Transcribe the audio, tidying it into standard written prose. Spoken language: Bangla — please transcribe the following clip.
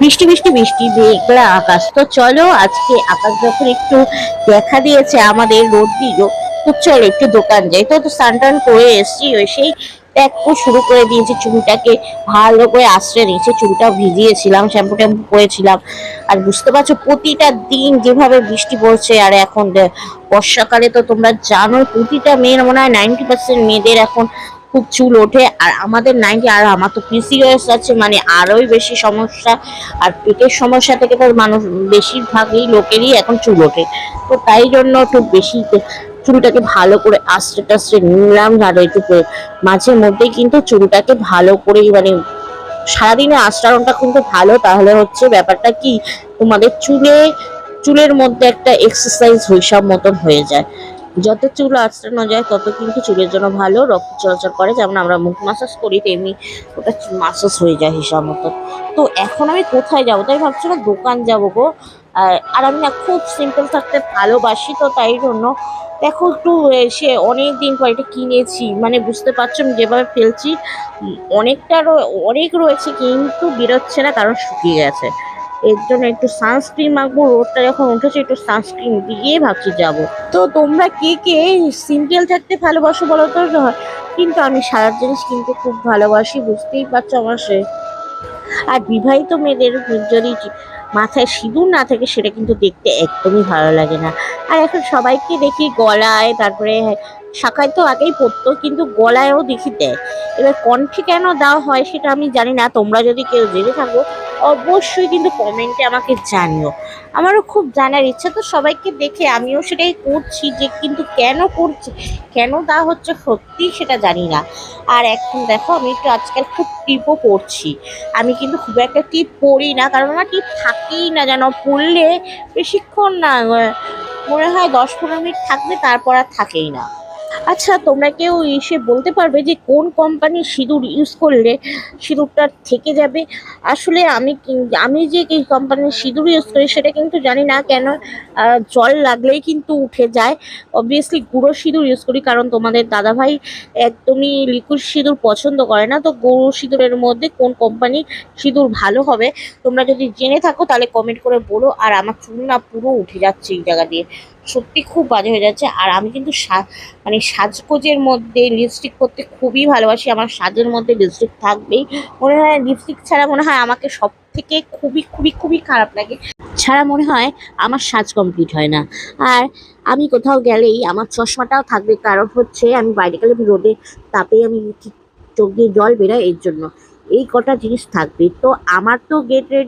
বৃষ্টি বৃষ্টি বৃষ্টি মেঘলা আকাশ। তো চলো আজকে আকাশ যখন একটু দেখা দিয়েছে আমাদের রোদ দিল, তো চলো একটু দোকান যাই। তো স্নান টান করে এসছি, এসেই দেখো শুরু করে দিয়েছি চুলটাকে ভালো করে আশ্রয় নিয়েছে, চুলটা ভিজিয়েছিলাম, শ্যাম্পু ট্যাম্পু করেছিলাম। আর বুঝতে পারছো প্রতিটা দিন যেভাবে বৃষ্টি পড়ছে, আর এখন বর্ষাকালে তো তোমরা জানো প্রতিটা মেয়ের মনে হয় 90% মেয়েদের এখন খুব চুল ওঠে। আর আমাদের 90, আর আমার তো পিসিওএস আছে, মানে আরোই বেশি সমস্যা। আর পেটের সমস্যা থেকে তো মানুষ বেশিরভাগই লোকেরই এখন চুল ওঠে। তো তাই জন্য একটু বেশি চুলটাকে ভালো করে আস্তে টাস্তে নিলাম। আর একটু মাঝে মধ্যেই কিন্তু চুলটাকে ভালো করে মানে সারাদিনে আচরণটা কিন্তু ভালো, তাহলে হচ্ছে ব্যাপারটা কি তোমাদের চুলের মধ্যে একটা এক্সারসাইজ হিসাব মতন হয়ে যায়। যত চুল আঁচড়ানো যায় তত কিন্তু চুলের জন্য ভালো, রক্ত চলাচল করে। যেমন আমরা মুখ মাসাজ করি তেমনি ওটা মাসাজ হয়ে যায় হিসাব মতো। তো এখন আমি কোথায় যাবো তাই ভাবছি না, দোকান যাবো গো। আর আমি না খুব সিম্পল থাকতে ভালোবাসি, তো তাই জন্য দেখো একটু সে অনেক দিন পর এটা কিনেছি, মানে বুঝতে পারছো আমি যেভাবে ফেলছি অনেকটা অনেক রয়েছে কিন্তু বেরোচ্ছে না, কারণ শুকিয়ে গেছে। এর জন্য একটু সানস্ক্রিন মাখবো, রোদটা যখন উঠেছে একটু সানস্ক্রিন দিয়ে ভাবছি যাবো। তো তোমরা কে কে সিম্পল থাকতে ভালোবাসো বলো তো? কিন্তু আমি সারা জিনিস কিন্তু খুব ভালোবাসি, বুঝতেই পারছো আমার সে। আর বিবাহিত মেয়েদের যদি মাথায় সিঁদুর না থাকে সেটা কিন্তু দেখতে একদমই ভালো লাগে না। আর এখন সবাইকে দেখি গলায়, তারপরে শাখায় তো আগেই পরতো, কিন্তু গলায়ও দেখি দেয়। এবার কণ্ঠে কেন দেওয়া হয় সেটা আমি জানি না, তোমরা যদি কেউ জেনে থাকো অবশ্যই কিন্তু কমেন্টে আমাকে জানিও। আমারও খুব জানার ইচ্ছা, তো সবাইকে দেখে আমিও সেটাই করছি, যে কিন্তু কেন করছি, কেন দেওয়া হচ্ছে সত্যি সেটা জানি না। আর এখন দেখো আমি একটু আজকাল খুব টিপও পড়ছি। আমি কিন্তু খুব একটা টিপ পড়ি না, কারণ আমার টিপ থাকেই না, যেন পড়লে বেশিক্ষণ না, মনে হয় 10-15 মিনিট থাকবে, তারপর আর থাকেই না। আচ্ছা তোমরা কেউ এসে বলতে পারবে যে কোন কোম্পানির সিঁদুর ইউজ করলে সিঁদুরটা থেকে যাবে? আসলে আমি যে কি কোম্পানির সিঁদুর ইউজ করি সেটা কিন্তু জানি না কেন। জল লাগলেই কিন্তু উঠে যায়। অবভিয়াসলি গুঁড়ো সিঁদুর ইউজ করি, কারণ তোমাদের দাদাভাই একদমই লিকুইড সিঁদুর পছন্দ করে না। তো গুঁড়ো সিঁদুরের মধ্যে কোন কোম্পানির সিঁদুর ভালো হবে তোমরা যদি জেনে থাকো তাহলে কমেন্ট করে বলো। আর আমার চুল না পুরো উঠে যাচ্ছে এই জায়গা দিয়ে, সত্যি খুব বাজে হয়ে যাচ্ছে। আর আমি কিন্তু মানে সাজগোজের মধ্যে লিপস্টিক পরতে খুবই ভালোবাসি, আমার সাজের মধ্যে লিপস্টিক থাকবেই। মনে হয় লিপস্টিক ছাড়া মনে হয় আমাকে সব থেকে খুবই খুবই খুবই খারাপ লাগে, ছাড়া মনে হয় আমার সাজ কমপ্লিট হয় না। আর আমি কোথাও গেলেই আমার চশমাটাও থাকবে, কারণ হচ্ছে আমি বাইরে গেলে রোদে তাপে আমি চোখ দিয়ে জল বেরোয়, এর জন্য এই কটা জিনিস থাকবে। তো আমার তো গেট রেডি।